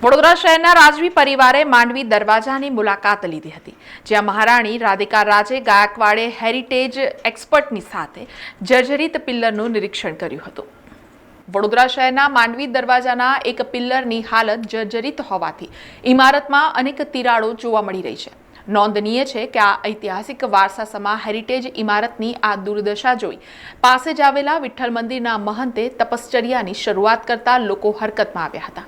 વડોદરા શહેરના રાજવી પરિવારે માંડવી દરવાજાની મુલાકાત લીધી હતી, જ્યાં મહારાણી રાધિકા રાજે ગાયકવાડે હેરિટેજ એક્સપર્ટની સાથે જર્જરિત પિલ્લરનું નિરીક્ષણ કર્યું હતું। વડોદરા શહેરના માંડવી દરવાજાના એક પિલ્લરની હાલત જર્જરિત હોવાથી ઇમારતમાં અનેક તિરાડો જોવા મળી રહી છે। નોંધનીય છે કે આ ઐતિહાસિક વારસાસમા હેરિટેજ ઇમારતની આ દુર્દશા જોઈ પાસે જ આવેલા વિઠ્ઠલ મંદિરના મહંતે તપશ્ચર્યાની શરૂઆત કરતા લોકો હરકતમાં આવ્યા હતા।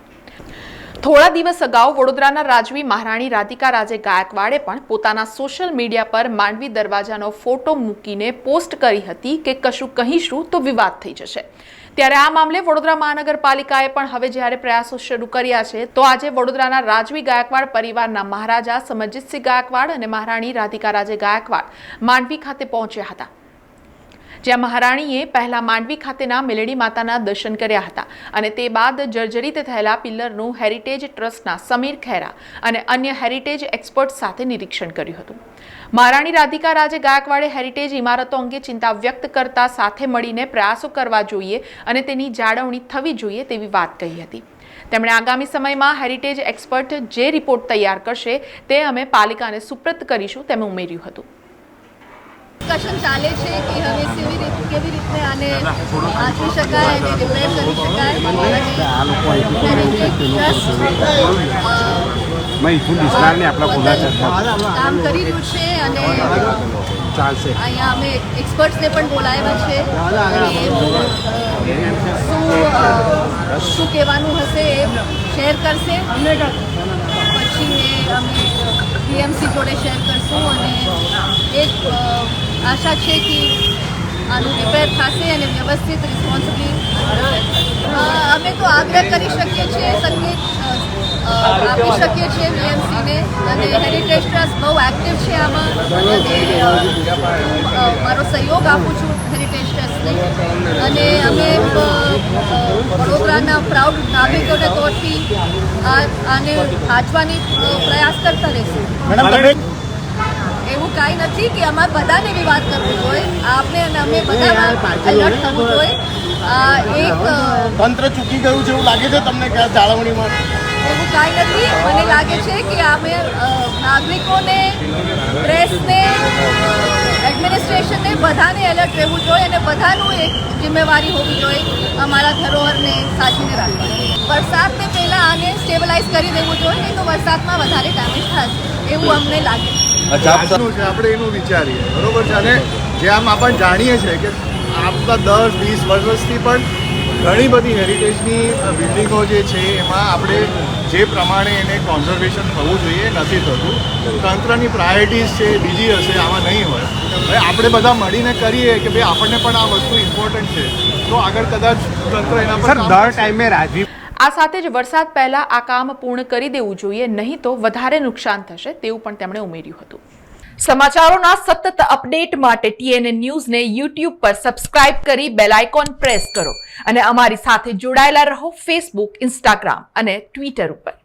થોડા દિવસ અગાઉ વડોદરાના રાજવી મહારાણી રાધિકા રાજે ગાયકવાડે પણ પોતાના સોશિયલ મીડિયા પર માંડવી દરવાજાનો ફોટો મૂકીને પોસ્ટ કરી હતી કે કશું કહીશું તો વિવાદ થઈ જશે। ત્યારે આ મામલે વડોદરા મહાનગરપાલિકાએ પણ હવે જ્યારે પ્રયાસો શરૂ કર્યા છે, તો આજે વડોદરાના રાજવી ગાયકવાડ પરિવારના મહારાજા સમરજીતસિંહ ગાયકવાડ અને મહારાણી રાધિકા રાજે ગાયકવાડ માંડવી ખાતે પહોંચ્યા હતા, જ્યાં મહારાણીએ પહેલા માંડવી ખાતેના મેલડી માતાના દર્શન કર્યા હતા અને તે બાદ જર્જરિત થયેલા પિલ્લરનું હેરિટેજ ટ્રસ્ટના સમીર ખેરા અને અન્ય હેરિટેજ એક્સપર્ટ સાથે નિરીક્ષણ કર્યું હતું। મહારાણી રાધિકા રાજે ગાયકવાડે હેરિટેજ ઇમારતો અંગે ચિંતા વ્યક્ત કરતા સાથે મળીને પ્રયાસો કરવા જોઈએ અને તેની જાળવણી થવી જોઈએ તેવી વાત કહી હતી। તેમણે આગામી સમયમાં હેરિટેજ એક્સપર્ટ જે રિપોર્ટ તૈયાર કરશે તે અમે પાલિકાને સુપ્રત કરીશું તેમ ઉમેર્યું હતું। डिस्कशन चाले છે કે હવે કેવી રીતે આને આચરી શકાય અને રિપેર કરી શકાય અને કામ કરી રહ્યું છે અને અહીંયા અમે એક્સપર્ટ્સને પણ બોલાવ્યા છે। શું કહેવાનું હશે એ શેર કરશે, પછી અમે ડીએમસી જોડે શેર કરશું અને એક આશા છે કે આનું રિપેર થશે અને વ્યવસ્થિત રિસ્પોન્સિબલી અમે તો આગ્રહ કરી શકીએ છીએ, સંકેત આપી શકીએ છીએ ડીએમસીને અને હેરિટેજ ટ્રસ્ટ બહુ એક્ટિવ છે આમાં અને મારો સહયોગ આપું છું હેરિટેજ ટ્રસ્ટને અને અમે વડોદરાના પ્રાઉડ નાગરિકોને તોડથી આને આંચવાની પ્રયાસ કરતા રહીશું। એવું કાંઈ નથી કે અમારે બધાને વિવાદ કરવો જોઈએ, આપને અને અમે બધા એલર્ટ થવું જોઈએ। એક તંત્ર ચૂકી ગયું છે એવું લાગે છે તમને કે જાળવણીમાં? એવું કાંઈ નથી, મને લાગે છે કે અમે નાગરિકોને, પ્રેસને, એડમિનિસ્ટ્રેશનને બધાને એલર્ટ રહેવું જોઈએ અને બધાનું એક જિમ્મેવારી હોવી જોઈએ અમારા ધરોહરને સાચવીને રાખવાની। વરસાદને પહેલાં આને સ્ટેબલાઇઝ કરી દેવું જોઈએ, નહીં તો વરસાદમાં વધારે ડેમેજ થશે એવું અમને લાગે છે। આપણે એનું વિચારીએ, બરોબર છે, અને જેમ આપણે જાણીએ છીએ કે આપતા 10-20 વર્ષથી પણ ઘણી બધી હેરિટેજની બિલ્ડિંગો જે છે એમાં આપણે જે પ્રમાણે એને કોન્ઝર્વેશન થવું જોઈએ નથી થતું। તંત્રની પ્રાયોરિટીઝ છે બીજી હશે, આમાં નહીં હોય। હવે આપણે બધા મળીને કરીએ કે ભાઈ આપણને પણ આ વસ્તુ ઇમ્પોર્ટન્ટ છે તો આગળ કદાચ તંત્ર એના પર દર ટાઈમે રાજવી આ સાથે જ વરસાદ પહેલા આ કામ પૂર્ણ કરી દેવું જોઈએ, નહીં તો વધારે નુકસાન થશે તેવું પણ તેમણે ઉમેર્યું હતું। સમાચારોના સતત અપડેટ માટે TNN ન્યૂઝને YouTube પર સબસ્ક્રાઇબ કરી બેલ આઇકોન પ્રેસ કરો અને અમારી સાથે જોડાયેલા રહો Facebook, Instagram અને Twitter ઉપર।